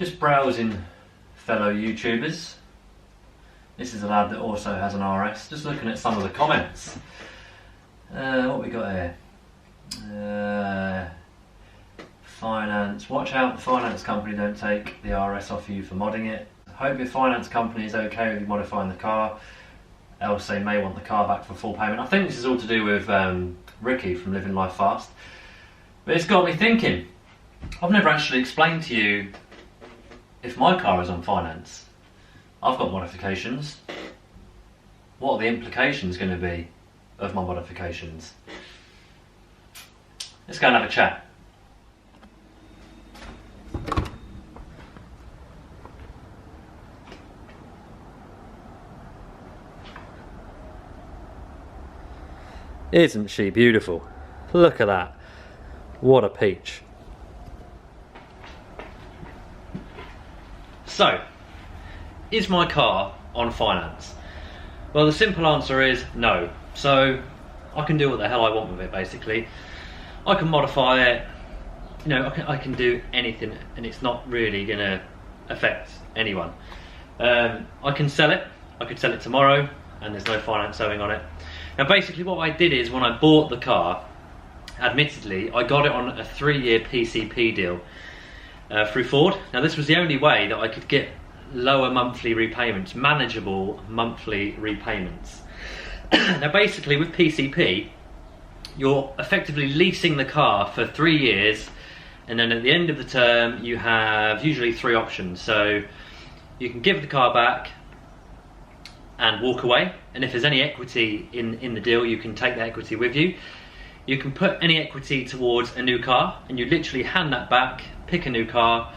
Just browsing fellow YouTubers. This is a lad that also has an RS. Just looking at some of the comments. What we got here? Finance. Watch out, the finance company don't take the RS off you for modding it. Hope your finance company is okay with you modifying the car, else they may want the car back for full payment. I think this is all to do with Ricky from Living Life Fast. But it's got me thinking. I've never actually explained to you if my car is on finance. I've got modifications. What are the implications going to be of my modifications? Let's go and have a chat. Isn't she beautiful? Look at that. What a peach. So, is my car on finance? Well, the simple answer is no. So, I can do what the hell I want with it, basically. I can modify it, you know, I can do anything, and it's not really going to affect anyone. I can sell it. I could sell it tomorrow, and there's no finance owing on it. Now, basically what I did is, when I bought the car, admittedly, I got it on a 3-year PCP deal through Ford. Now, this was the only way that I could get lower monthly repayments, manageable monthly repayments. Now, basically, with PCP, you're effectively leasing the car for 3 years, and then at the end of the term, you have usually 3 options. So, you can give the car back and walk away, and if there's any equity in the deal, you can take the equity with you. You can put any equity towards a new car, and you literally hand that back, pick a new car,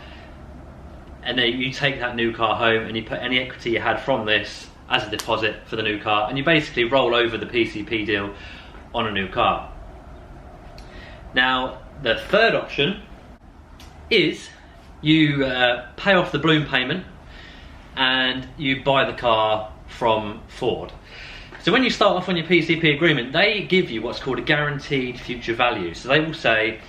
and then you take that new car home and you put any equity you had from this as a deposit for the new car, and you basically roll over the PCP deal on a new car. Now, the third option is you pay off the balloon payment and you buy the car from Ford. So when you start off on your PCP agreement, they give you what's called a guaranteed future value. So they will say,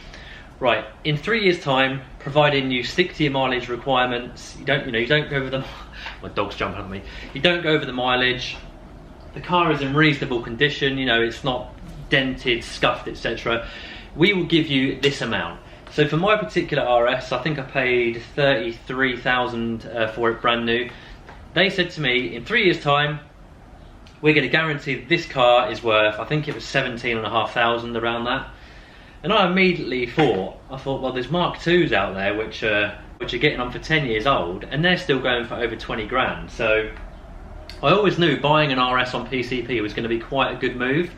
right, in 3 years' time, providing you stick to your mileage requirements, you don't go over the, my dog's jumping at me. You don't go over the mileage. The car is in reasonable condition. You know, it's not dented, scuffed, etc. We will give you this amount. So for my particular RS, I think I paid 33,000 for it brand new. They said to me, in 3 years' time, we're going to guarantee that this car is worth, I think it was 17,500, around that. And I immediately thought, well, there's Mark IIs out there which are getting on for 10 years old, and they're still going for over 20 grand. So I always knew buying an RS on PCP was going to be quite a good move,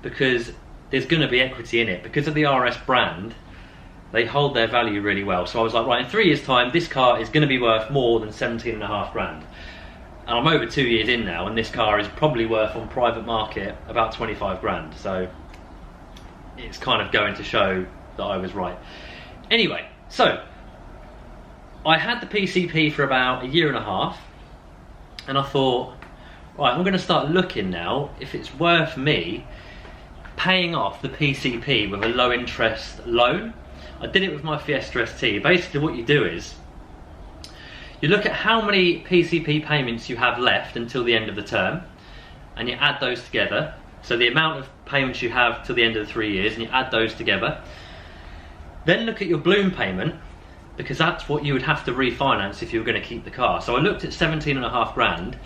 because there's going to be equity in it. Because of the RS brand, they hold their value really well. So I was like, right, in 3 years' time, this car is going to be worth more than 17.5 grand. And I'm over 2 years in now, and this car is probably worth on private market about 25 grand. So it's kind of going to show that I was right. Anyway, so I had the PCP for about 1.5 years, and I thought, right, I'm going to start looking now if it's worth me paying off the PCP with a low interest loan. I did it with my Fiesta ST. Basically what you do is, you look at how many PCP payments you have left until the end of the term, and you add those together. So the amount of payments you have till the end of the 3 years, and you add those together. Then look at your balloon payment, because that's what you would have to refinance if you were going to keep the car. So I looked at 17.5 grand,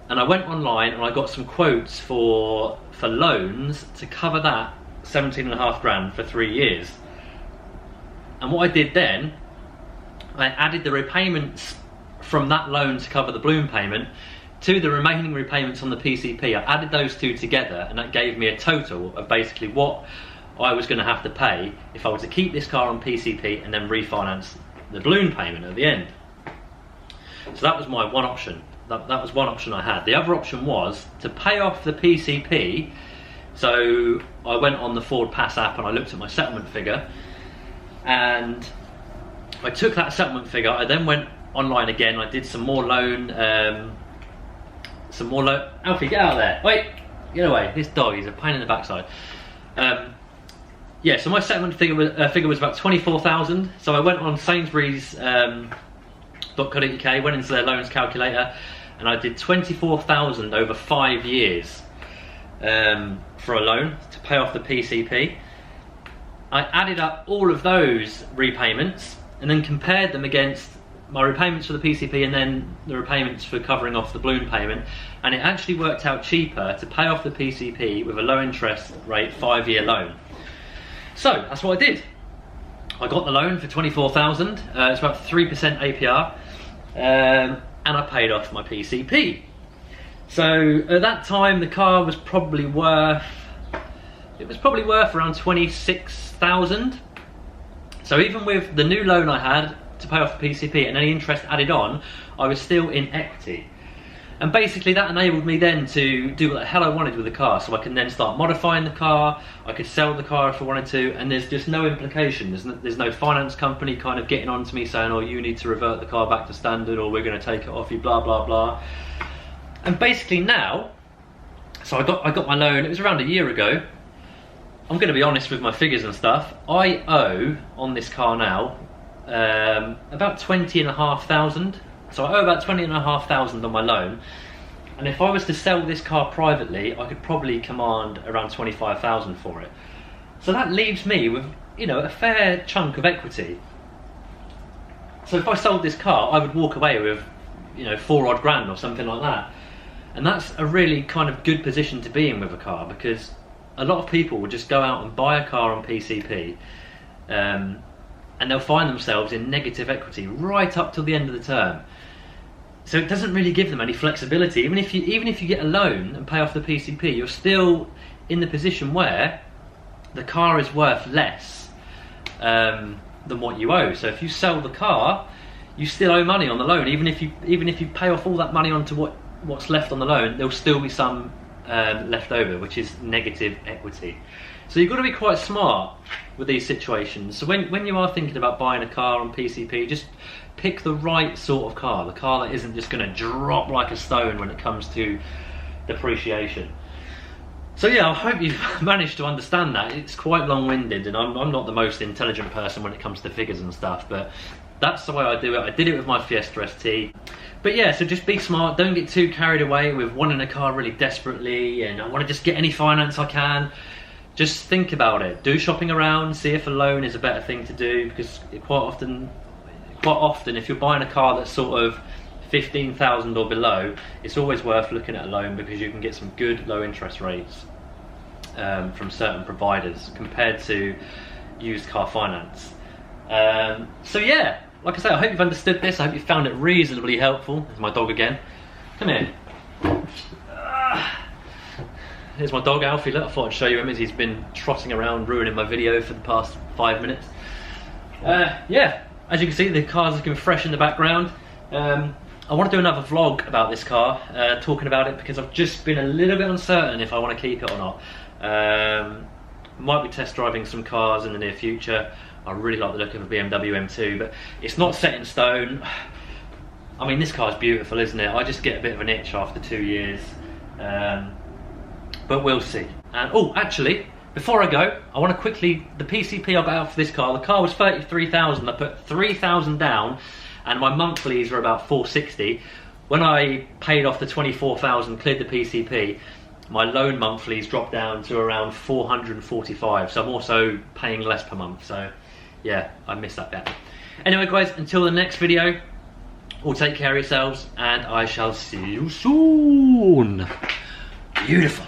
and I went online and I got some quotes for loans to cover that 17.5 grand for 3 years. And what I did then, I added the repayments from that loan to cover the balloon payment to the remaining repayments on the PCP. I added those two together, and that gave me a total of basically what I was going to have to pay if I were to keep this car on PCP and then refinance the balloon payment at the end. So that was my one option. That was one option I had. The other option was to pay off the PCP. So I went on the Ford Pass app and I looked at my settlement figure, and I took that settlement figure. I then went online again. I did some more loan. Alfie, get out of there! Wait, get away! This dog is a pain in the backside. Yeah, so my settlement figure was about 24,000. So I went on Sainsbury's loans.co.uk, went into their loans calculator, and I did 24,000 over 5 years for a loan to pay off the PCP. I added up all of those repayments and then compared them against my repayments for the PCP and then the repayments for covering off the balloon payment, and it actually worked out cheaper to pay off the PCP with a low interest rate 5-year loan. So that's what I did. I got the loan for 24,000, it's about 3% APR, and I paid off my PCP. So at that time the car was probably worth, around 26,000. So even with the new loan I had to pay off the PCP and any interest added on, I was still in equity. And basically that enabled me then to do what the hell I wanted with the car. So I can then start modifying the car, I could sell the car if I wanted to, and there's just no implication. There's no finance company kind of getting on to me saying, oh, you need to revert the car back to standard, or we're going to take it off you, blah, blah, blah. And basically now, so I got my loan, it was around a year ago. I'm going to be honest with my figures and stuff. I owe on this car now about 20,500. So I owe about 20,500 on my loan, and if I was to sell this car privately, I could probably command around 25,000 for it. So that leaves me with, you know, a fair chunk of equity. So if I sold this car, I would walk away with, you know, 4 odd grand or something like that. And that's a really kind of good position to be in with a car, because a lot of people will just go out and buy a car on PCP, and they'll find themselves in negative equity right up till the end of the term. So it doesn't really give them any flexibility. Even if you get a loan and pay off the PCP, you're still in the position where the car is worth less than what you owe. So if you sell the car, you still owe money on the loan. Even if you pay off all that money onto what's left on the loan, there'll still be some left over, which is negative equity. So you've got to be quite smart with these situations. So when you are thinking about buying a car on PCP, just pick the right sort of car, the car that isn't just going to drop like a stone when it comes to depreciation. So yeah, I hope you've managed to understand that. It's quite long-winded, and I'm not the most intelligent person when it comes to figures and stuff, but that's the way I do it. I did it with my Fiesta ST. But yeah, so just be smart, don't get too carried away with wanting a car really desperately and I want to just get any finance I can. Just think about it, do shopping around, see if a loan is a better thing to do, because quite often if you're buying a car that's sort of 15,000 or below, it's always worth looking at a loan, because you can get some good low interest rates from certain providers compared to used car finance. So yeah, like I say, I hope you've understood this. I hope you found it reasonably helpful. There's my dog again. Come here. Here's my dog, Alfie. Look, I thought I'd show you him as he's been trotting around ruining my video for the past 5 minutes. Yeah, as you can see, the car's looking fresh in the background. I want to do another vlog about this car, talking about it, because I've just been a little bit uncertain if I want to keep it or not. Might be test driving some cars in the near future. I really like the look of a BMW M2, but it's not set in stone. I mean, this car's beautiful, isn't it? I just get a bit of an itch after 2 years. But we'll see. And oh, actually, before I go, I want to quickly, the PCP I got out for this car, the car was 33,000. I put 3,000 down, and my monthlies were about 460. When I paid off the 24,000, cleared the PCP, my loan monthlies dropped down to around 445. So I'm also paying less per month. So yeah, I missed that bit. Anyway, guys, until the next video, all take care of yourselves, and I shall see you soon. Beautiful.